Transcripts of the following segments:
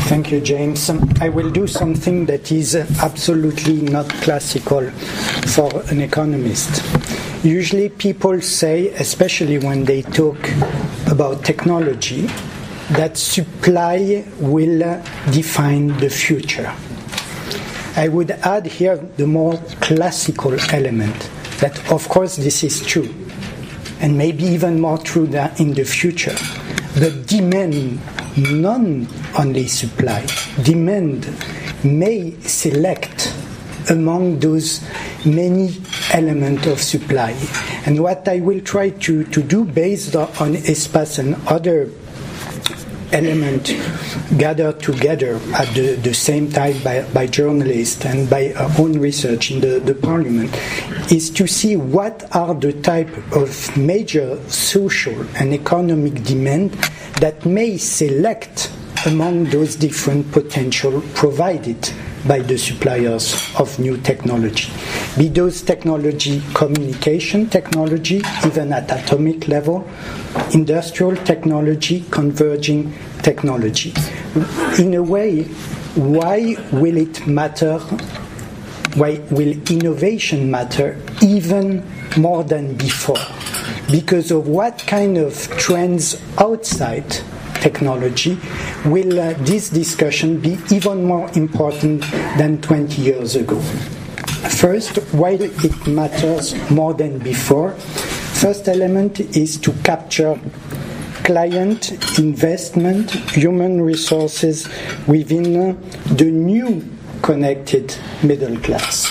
Thank you, James. I will do something that is absolutely not classical for an economist. Usually people say, especially when they talk about technology, that supply will define the future. I would add here the more classical element, that of course this is true, and maybe even more true than in the future. But demand, not only supply, demand may select among those many elements of supply. And what I will try to do based on ESPAS and other elements gathered together at the same time by journalists and by our own research in the Parliament is to see what are the type of major social and economic demand that may select among those different potential provided by the suppliers of new technology. Be those technology, communication technology, even at atomic level, industrial technology, converging technology. In a way, why will it matter? Why will innovation matter even more than before? Because of what kind of trends outside technology will this discussion be even more important than 20 years ago? First, why it matters more than before. First element is to capture client investment, human resources within the new connected middle class.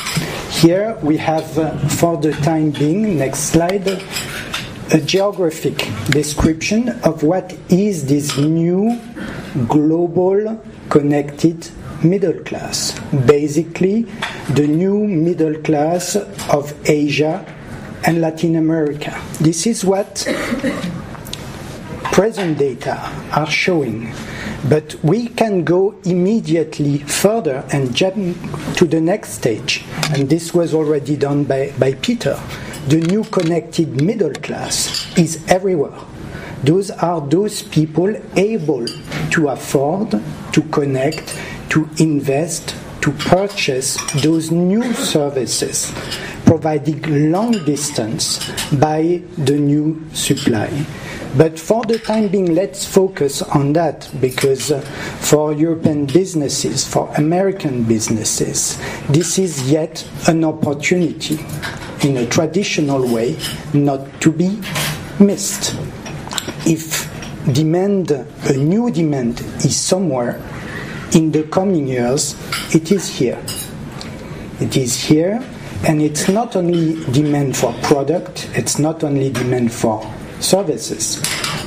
Here we have, for the time being, next slide, a geographic description of what is this new global connected middle class. Basically, the new middle class of Asia and Latin America. This is what present data are showing. But we can go immediately further and jump to the next stage. And this was already done by Peter. The new connected middle class is everywhere. Those are those people able to afford, to connect, to invest, to purchase those new services, providing long distance by the new supply. But for the time being, let's focus on that, because for European businesses, for American businesses, this is yet an opportunity in a traditional way not to be missed. If demand, a new demand is somewhere in the coming years, it is here. It is here, and it's not only demand for product, it's not only demand for services,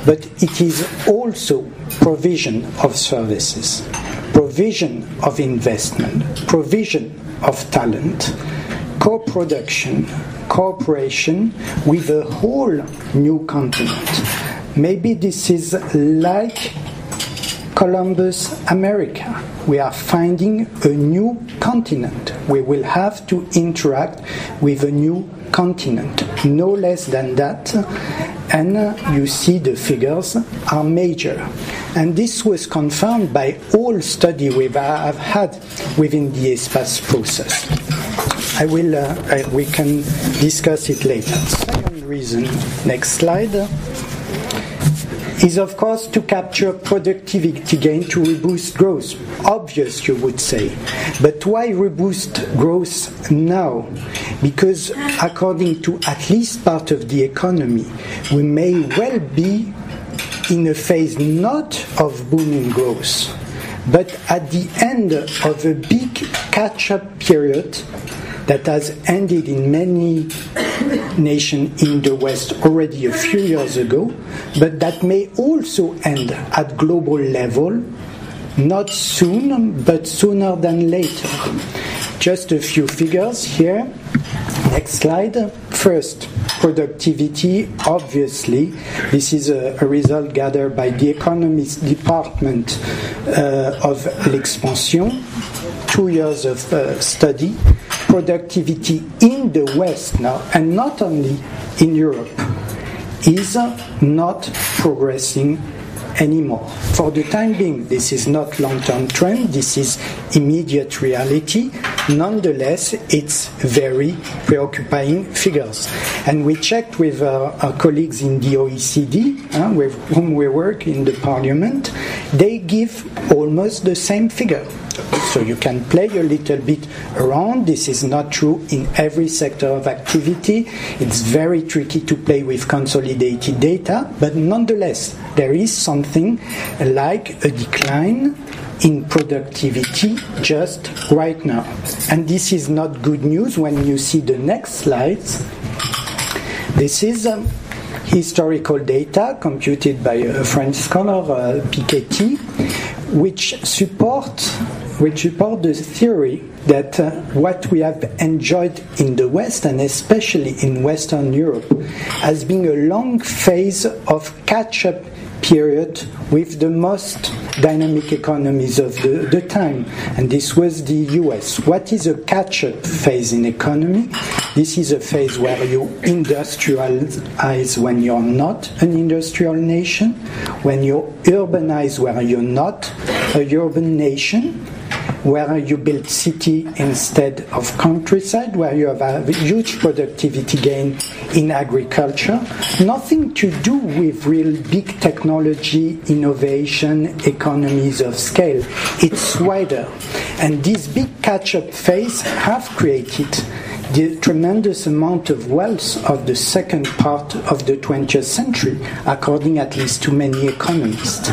but it is also provision of services, provision of investment, provision of talent, co-production, cooperation with a whole new continent. Maybe this is like Columbus, America. We are finding a new continent. We will have to interact with a new continent, no less than that. And you see the figures are major. And this was confirmed by all studies we have had within the ESPAS process. We can discuss it later. Second reason, next slide, is of course to capture productivity gain to reboost growth. Obvious, you would say. But why reboost growth now? Because according to at least part of the economy, we may well be in a phase not of booming growth, but at the end of a big catch-up period that has ended in many nations in the West already a few years ago, but that may also end at global level, not soon, but sooner than later. Just a few figures here. Next slide. First, productivity, obviously. This is a result gathered by the Economist Department of l'Expansion. 2 years of study. Productivity in the West now, and not only in Europe, is not progressing anymore. For the time being, this is not long-term trend, this is immediate reality. Nonetheless, it's very preoccupying figures. And we checked with our colleagues in the OECD, with whom we work in the parliament. They give almost the same figure. So you can play a little bit around. This is not true in every sector of activity. It's very tricky to play with consolidated data, but nonetheless, there is something like a decline in productivity just right now. And this is not good news when you see the next slides. This is historical data computed by a French scholar, Piketty, which support the theory that what we have enjoyed in the West, and especially in Western Europe, has been a long phase of catch-up period with the most dynamic economies of the time, and this was the US. What is a catch-up phase in economy? This is a phase where you industrialize when you're not an industrial nation, when you urbanize where you're not a urban nation, where you build city instead of countryside, where you have a huge productivity gain in agriculture. Nothing to do with real big technology, innovation, economies of scale. It's wider. And this big catch-up phase have created the tremendous amount of wealth of the second part of the 20th century, according at least to many economists.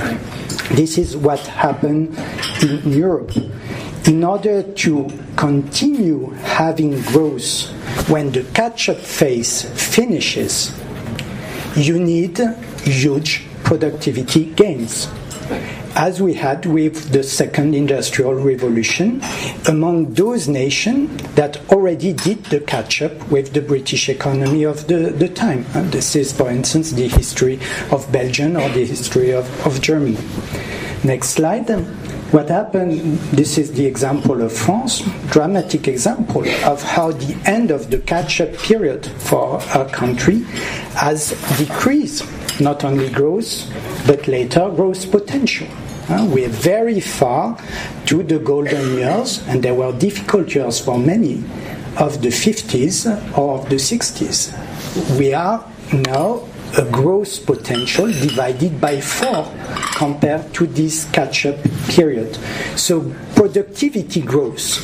This is what happened in Europe. In order to continue having growth when the catch-up phase finishes, you need huge productivity gains, as we had with the second industrial revolution among those nations that already did the catch-up with the British economy of the time. And this is, for instance, the history of Belgium or the history of Germany. Next slide. What happened, this is the example of France, dramatic example of how the end of the catch-up period for our country has decreased not only growth, but later growth potential. We're very far to the golden years, and there were difficult years for many, of the 50s or of the 60s. We are now a growth potential divided by 4 compared to this catch-up period. So productivity growth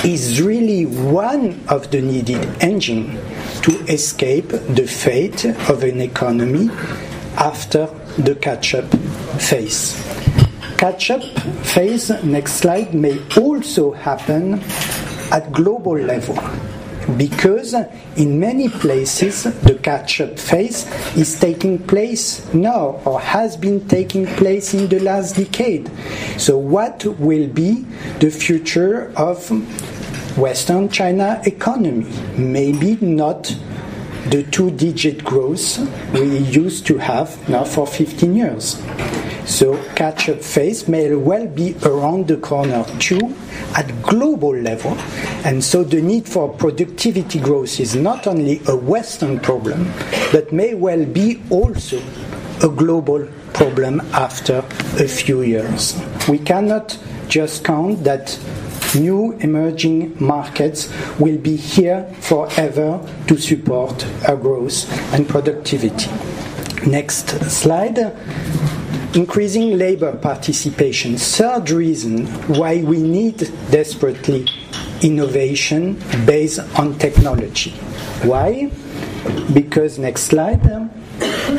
is really one of the needed engines to escape the fate of an economy after the catch-up phase. Catch-up phase, next slide, may also happen at global level, because in many places the catch-up phase is taking place now or has been taking place in the last decade. So what will be the future of Western China economy? Maybe not the 2-digit growth we used to have now for 15 years. So catch-up phase may well be around the corner too at global level. And so the need for productivity growth is not only a Western problem, but may well be also a global problem after a few years. We cannot just count that new emerging markets will be here forever to support our growth and productivity. Next slide. Increasing labor participation. Third reason why we need desperately innovation based on technology. Why? Because, next slide,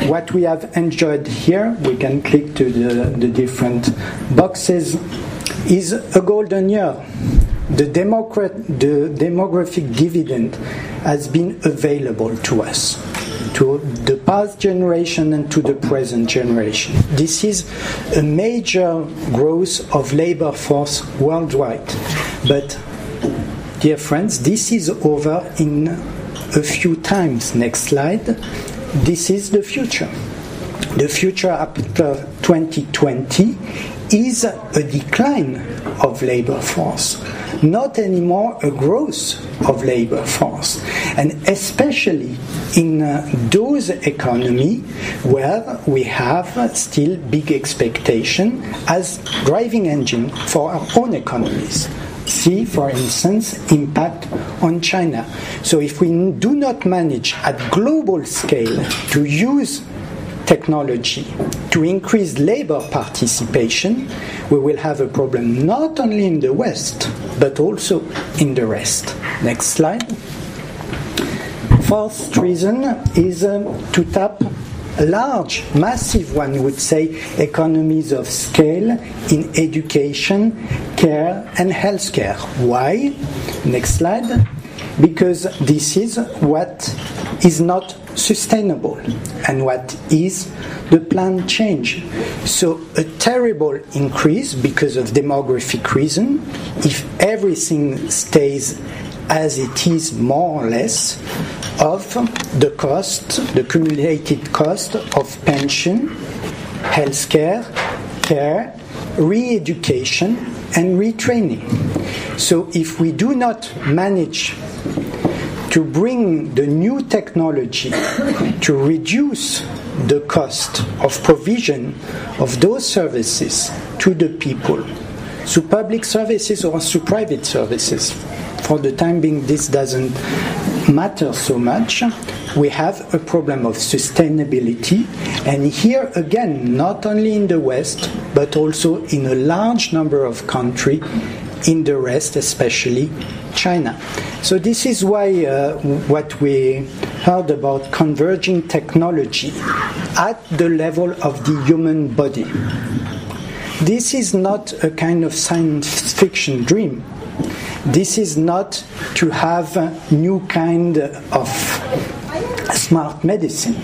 what we have enjoyed here, we can click to the different boxes, is a golden year. The demographic dividend has been available to us, to the past generation and to the present generation. This is a major growth of labor force worldwide. But, dear friends, this is over in a few times. Next slide. This is the future. The future after 2020 is a decline of labor force, not anymore a growth of labor force, and especially in those economies where we have still big expectation as driving engine for our own economies. See, for instance, impact on China. So if we do not manage at global scale to use technology to increase labor participation, we will have a problem not only in the West, but also in the rest. Next slide. Fourth reason is to tap large, massive, one would say, economies of scale in education, care, and healthcare. Why? Next slide. Because this is what is not sustainable and what is the planned change. So a terrible increase because of demographic reason. If everything stays as it is, more or less, of the cost, the cumulated cost of pension, healthcare, care, re-education, and retraining. So if we do not manage to bring the new technology to reduce the cost of provision of those services to the people, through public services or through private services, for the time being this doesn't matter so much, we have a problem of sustainability, and here again, not only in the West, but also in a large number of countries in the rest, especially China. So this is why what we heard about converging technology at the level of the human body. This is not a kind of science fiction dream. This is not to have a new kind of smart medicine.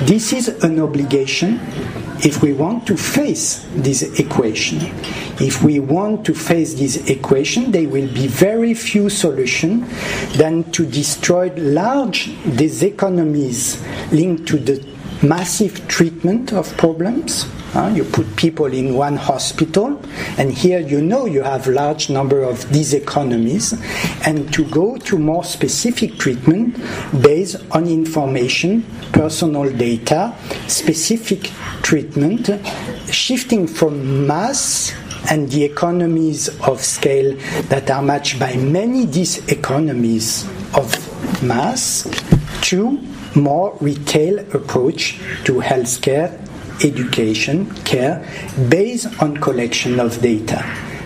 This is an obligation if we want to face this equation. If we want to face this equation, there will be very few solutions than to destroy large diseconomies linked to the massive treatment of problems. You put people in one hospital, and here you have large number of these economies, and to go to more specific treatment based on information, personal data, specific treatment, shifting from mass and the economies of scale that are matched by many diseconomies of mass to more retail approach to healthcare, education, care, based on collection of data.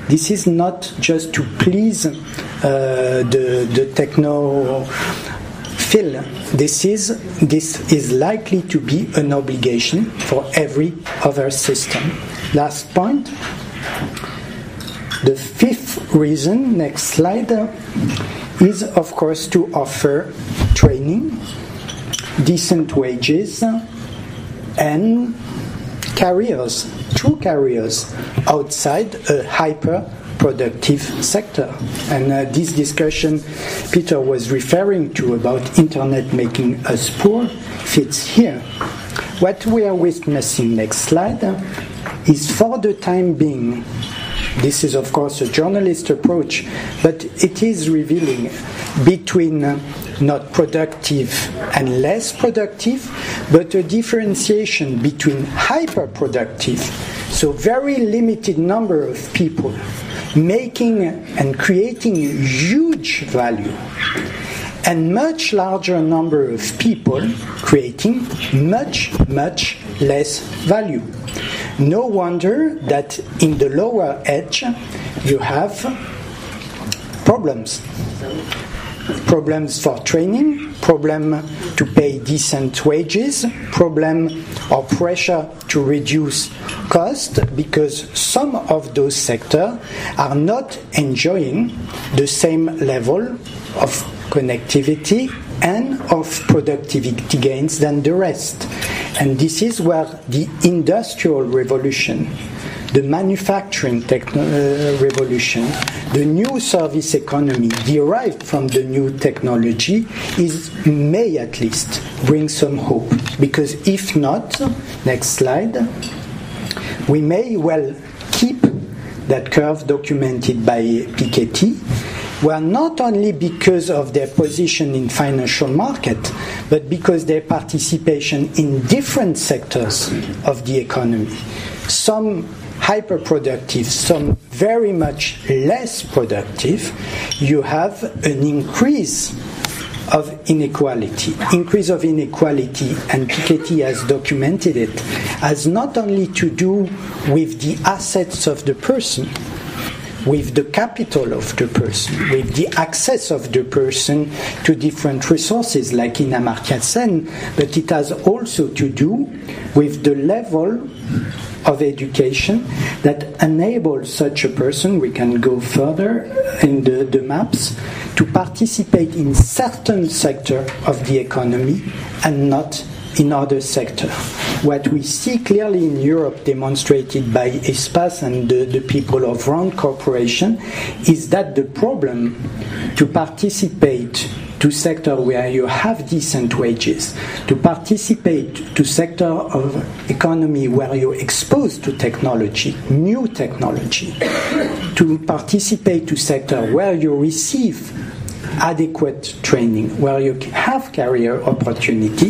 This is not just to please the technophile. This is likely to be an obligation for every other system. Last point. The fifth reason, next slide, is of course to offer training, decent wages, and careers, true careers, outside a hyper-productive sector. And this discussion Peter was referring to about internet making us poor fits here. What we are witnessing, next slide, is for the time being, this is of course a journalist approach, but it is revealing between not productive and less productive, but a differentiation between hyper-productive, so very limited number of people making and creating huge value, and much larger number of people creating much, much less value. No wonder that in the lower edge you have problems. Problems for training, problem to pay decent wages, problem or pressure to reduce cost, because some of those sectors are not enjoying the same level of connectivity and of productivity gains than the rest. And this is where the industrial revolution, the manufacturing revolution, the new service economy derived from the new technology may at least bring some hope. Because if not, next slide, we may well keep that curve documented by Piketty, were not only because of their position in financial market, but because their participation in different sectors of the economy. Some hyper-productive, some very much less productive, you have an increase of inequality. Increase of inequality, and Piketty has documented it, has not only to do with the assets of the person, with the capital of the person, with the access of the person to different resources, like in Amartya Sen, but it has also to do with the level of education that enables such a person, we can go further in the maps, to participate in certain sector of the economy and not in other sector. What we see clearly in Europe, demonstrated by ESPAS and the people of Rand Corporation, is that the problem to participate to sector where you have decent wages, to participate to sector of economy where you're exposed to technology, new technology, to participate to sector where you receive adequate training, where you have career opportunity,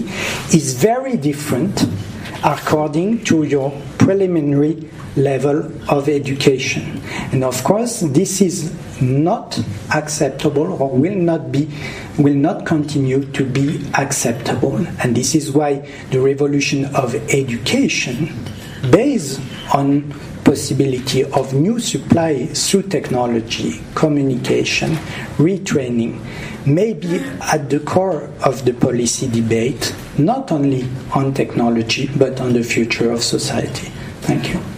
is very different according to your preliminary level of education. And of course, this is not acceptable, or will not continue to be acceptable. And this is why the revolution of education, based on possibility of new supply through technology, communication, retraining, may be at the core of the policy debate, not only on technology, but on the future of society. Thank you.